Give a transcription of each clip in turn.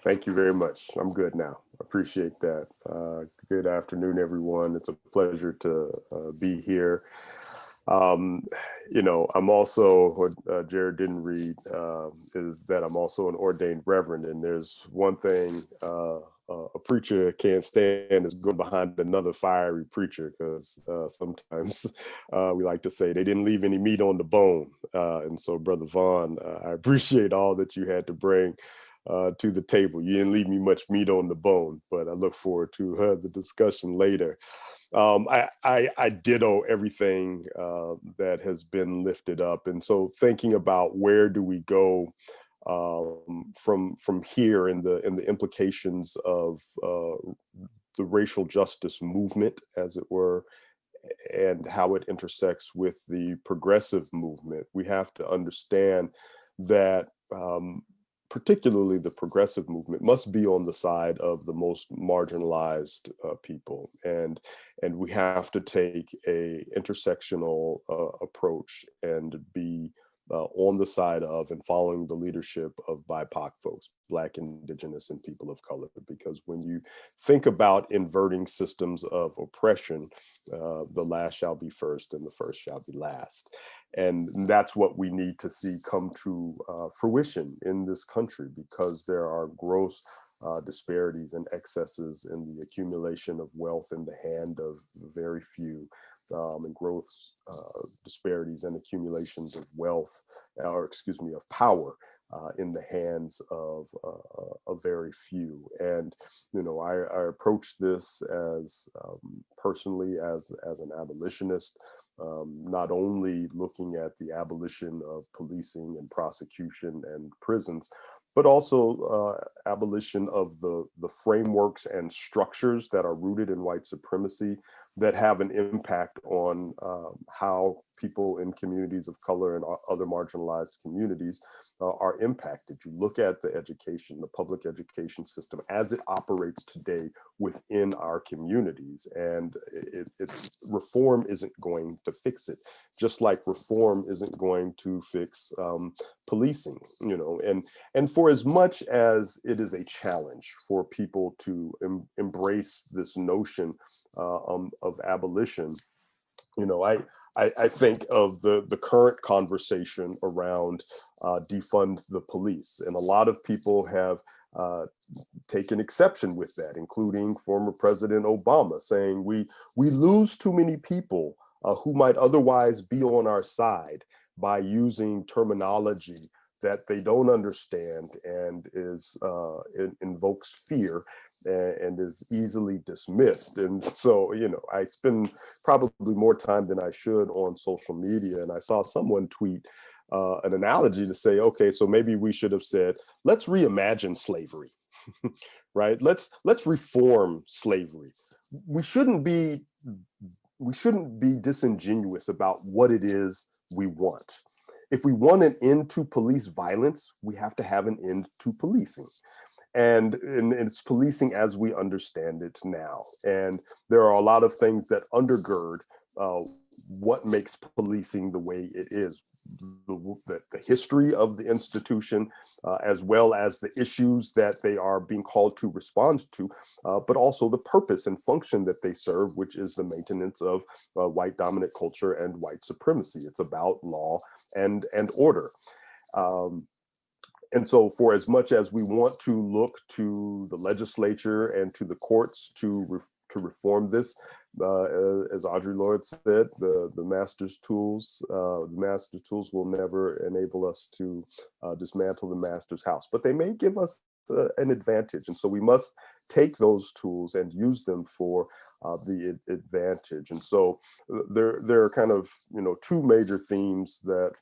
Thank you very much. I'm good now. Appreciate that. Good afternoon, everyone. It's a pleasure to be here. Um, I'm also, what Jared didn't read, is that I'm also an ordained reverend. And there's one thing a preacher can't stand is going behind another fiery preacher, because sometimes we like to say they didn't leave any meat on the bone. And so, Brother Vaughn, I appreciate all that you had to bring to the table. You didn't leave me much meat on the bone, but I look forward to the discussion later. I ditto everything that has been lifted up, and so thinking about where do we go from here in the implications of the racial justice movement, as it were, and how it intersects with the progressive movement. We have to understand that particularly the progressive movement must be on the side of the most marginalized people, and we have to take a intersectional approach and be on the side of and following the leadership of BIPOC folks, Black, Indigenous, and people of color. Because when you think about inverting systems of oppression, the last shall be first and the first shall be last. And that's what we need to see come to fruition in this country, because there are gross disparities and excesses in the accumulation of wealth in the hand of very few, and growth disparities and accumulations of wealth, or excuse me, of power in the hands of a very few. And I approach this as personally as an abolitionist, not only looking at the abolition of policing and prosecution and prisons, but also abolition of the frameworks and structures that are rooted in white supremacy, that have an impact on how people in communities of color and other marginalized communities are impacted. You look at the education, the public education system as it operates today within our communities, and reform isn't going to fix it, just like reform isn't going to fix policing. And for as much as it is a challenge for people to embrace this notion of abolition, I think of the current conversation around defund the police, and a lot of people have taken exception with that, including former President Obama, saying we lose too many people who might otherwise be on our side by using terminology that they don't understand, and it invokes fear and is easily dismissed. And so, I spend probably more time than I should on social media, and I saw someone tweet an analogy to say, okay, so maybe we should have said, let's reimagine slavery, right? Let's reform slavery. We shouldn't be we shouldn't be disingenuous about what it is we want. If we want an end to police violence, we have to have an end to policing. And it's policing as we understand it now. And there are a lot of things that undergird what makes policing the way it is. The history of the institution, as well as the issues that they are being called to respond to, but also the purpose and function that they serve, which is the maintenance of white dominant culture and white supremacy. It's about law and order. Um, and so, for as much as we want to look to the legislature and to the courts to reform this, as Audre Lorde said, the master's tools will never enable us to dismantle the master's house, but they may give us an advantage. And so we must take those tools and use them for the advantage. And so there are kind of two major themes that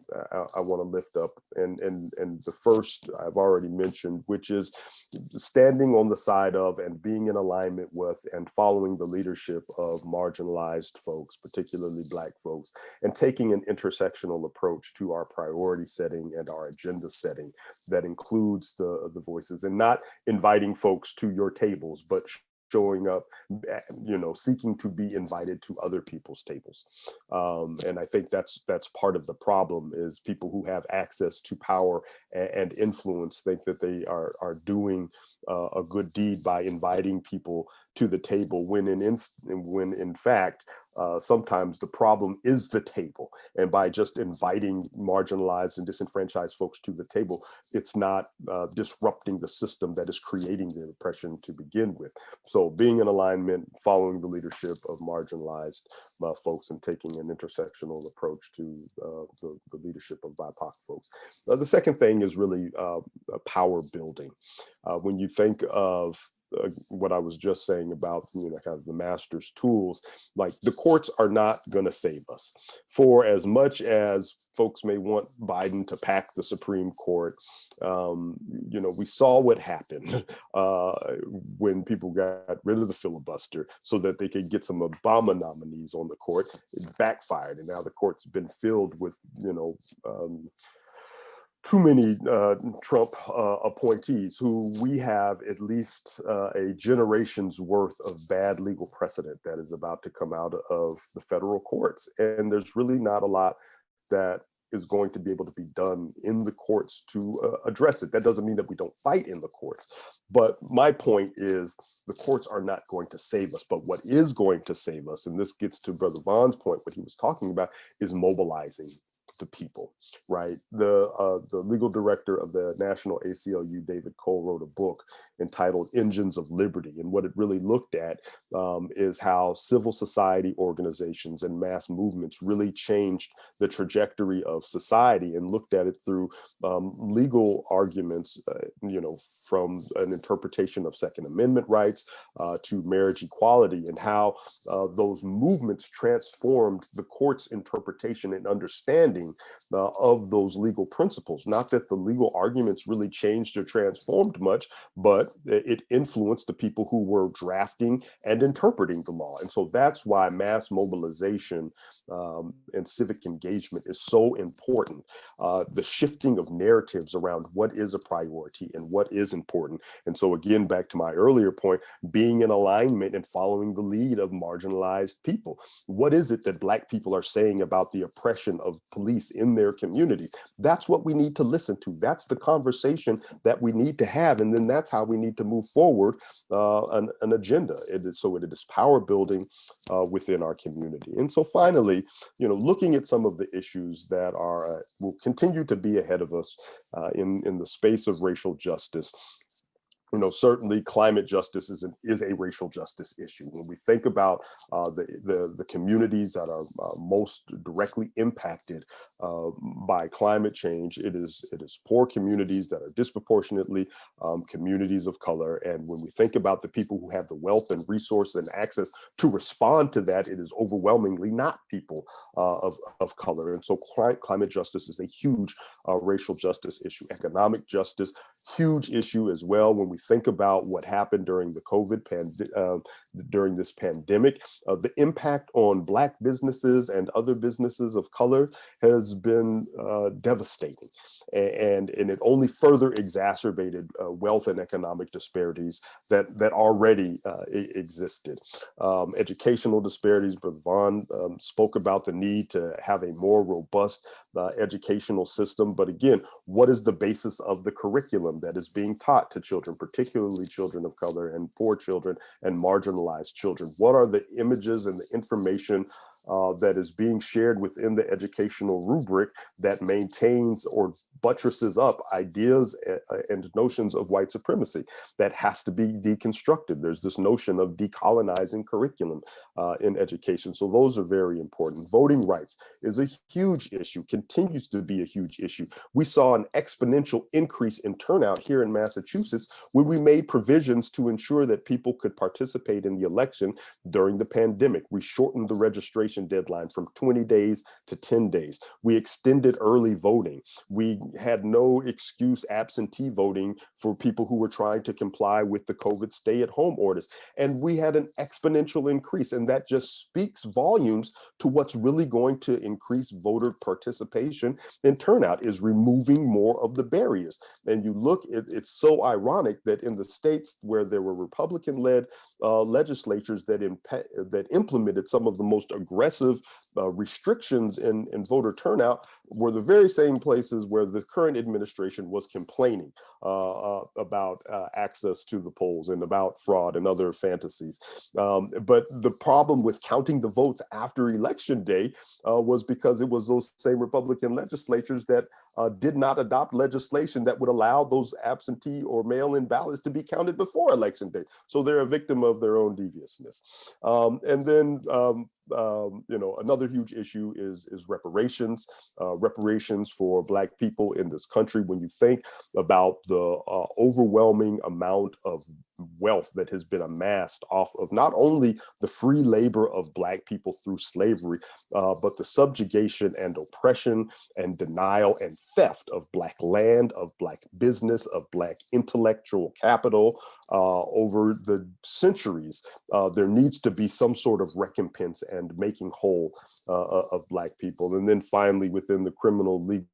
I want to lift up, and the first I've already mentioned, which is standing on the side of and being in alignment with and following the leadership of marginalized folks, particularly Black folks, and taking an intersectional approach to our priority setting and our agenda setting that includes the voices, and not inviting folks to your tables, but showing up, seeking to be invited to other people's tables. And I think that's part of the problem, is people who have access to power and influence think that they are doing a good deed by inviting people to the table, when in fact, sometimes the problem is the table. And by just inviting marginalized and disenfranchised folks to the table, it's not disrupting the system that is creating the oppression to begin with. So being in alignment, following the leadership of marginalized folks, and taking an intersectional approach to the leadership of BIPOC folks. The second thing is really power building. When you think of what I was just saying about, kind of the master's tools, like the courts are not going to save us. For as much as folks may want Biden to pack the Supreme Court, we saw what happened when people got rid of the filibuster so that they could get some Obama nominees on the court. It backfired, and now the court's been filled with, too many Trump appointees who we have at least a generation's worth of bad legal precedent that is about to come out of the federal courts. And there's really not a lot that is going to be able to be done in the courts to address it. That doesn't mean that we don't fight in the courts. But my point is, the courts are not going to save us. But what is going to save us, and this gets to Brother Vaughn's point, what he was talking about, is mobilizing the people, right? The legal director of the National ACLU, David Cole, wrote a book entitled Engines of Liberty. And what it really looked at is how civil society organizations and mass movements really changed the trajectory of society, and looked at it through legal arguments, from an interpretation of Second Amendment rights to marriage equality, and how those movements transformed the court's interpretation and understanding of those legal principles. Not that the legal arguments really changed or transformed much, but it influenced the people who were drafting and interpreting the law. And so that's why mass mobilization and civic engagement is so important. The shifting of narratives around what is a priority and what is important. And so again, back to my earlier point, being in alignment and following the lead of marginalized people. What is it that Black people are saying about the oppression of police in their community? That's what we need to listen to. That's the conversation that we need to have. And then that's how we need to move forward an agenda. It is power building within our community. And so finally, looking at some of the issues that will continue to be ahead of us in the space of racial justice. Certainly climate justice is a racial justice issue. When we think about the communities that are most directly impacted by climate change, it is poor communities that are disproportionately communities of color. And when we think about the people who have the wealth and resource and access to respond to that, it is overwhelmingly not people of color. And so climate justice is a huge racial justice issue. Economic justice, huge issue as well. When we think about what happened during the during this pandemic, the impact on Black businesses and other businesses of color has been devastating. And it only further exacerbated wealth and economic disparities that already existed. Educational disparities, Brother Vaughn spoke about the need to have a more robust educational system. But again, what is the basis of the curriculum that is being taught to children, particularly children of color and poor children and marginalized children? What are the images and the information that is being shared within the educational rubric that maintains or buttresses up ideas and notions of white supremacy? That has to be deconstructed. There's this notion of decolonizing curriculum in education. So those are very important. Voting rights is a huge issue, continues to be a huge issue. We saw an exponential increase in turnout here in Massachusetts when we made provisions to ensure that people could participate in the election during the pandemic. We shortened the registration registration deadline from 20 days to 10 days. We extended early voting. We had no excuse absentee voting for people who were trying to comply with the COVID stay-at-home orders. And we had an exponential increase, and that just speaks volumes to what's really going to increase voter participation and turnout, is removing more of the barriers. And you look, it's so ironic that in the states where there were Republican-led legislatures that implemented some of the most aggressive restrictions in voter turnout were the very same places where the current administration was complaining about access to the polls and about fraud and other fantasies. But the problem with counting the votes after Election Day was because it was those same Republican legislatures that did not adopt legislation that would allow those absentee or mail-in ballots to be counted before Election Day. So they're a victim of their own deviousness. And then another huge issue is reparations. Reparations for Black people in this country. When you think about the overwhelming amount of wealth that has been amassed off of not only the free labor of Black people through slavery, but the subjugation and oppression and denial and theft of Black land, of Black business, of Black intellectual capital over the centuries, there needs to be some sort of recompense and making whole of Black people. And then finally, within the criminal legal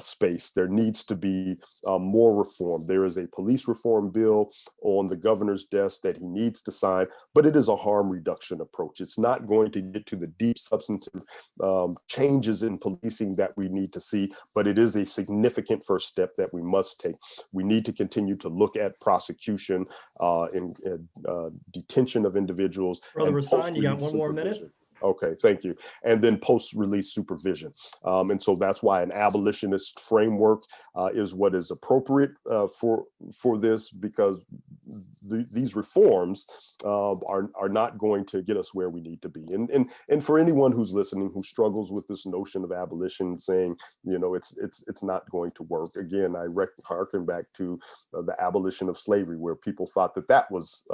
space, there needs to be more reform. There is a police reform bill on the governor's desk that he needs to sign, but it is a harm reduction approach. It's not going to get to the deep substantive changes in policing that we need to see, but it is a significant first step that we must take. We need to continue to look at prosecution and detention of individuals. Brother Rahsaan, you got one more minute? Okay, thank you. And then post-release supervision. And so that's why an abolitionist framework is what is appropriate for this, because these reforms are not going to get us where we need to be. And for anyone who's listening who struggles with this notion of abolition, saying, it's not going to work. Again, I harken back to the abolition of slavery, where people thought that was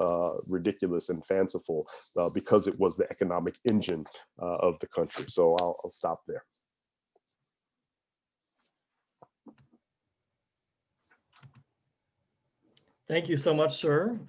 ridiculous and fanciful because it was the economic engine of the country. So I'll stop there. Thank you so much, sir,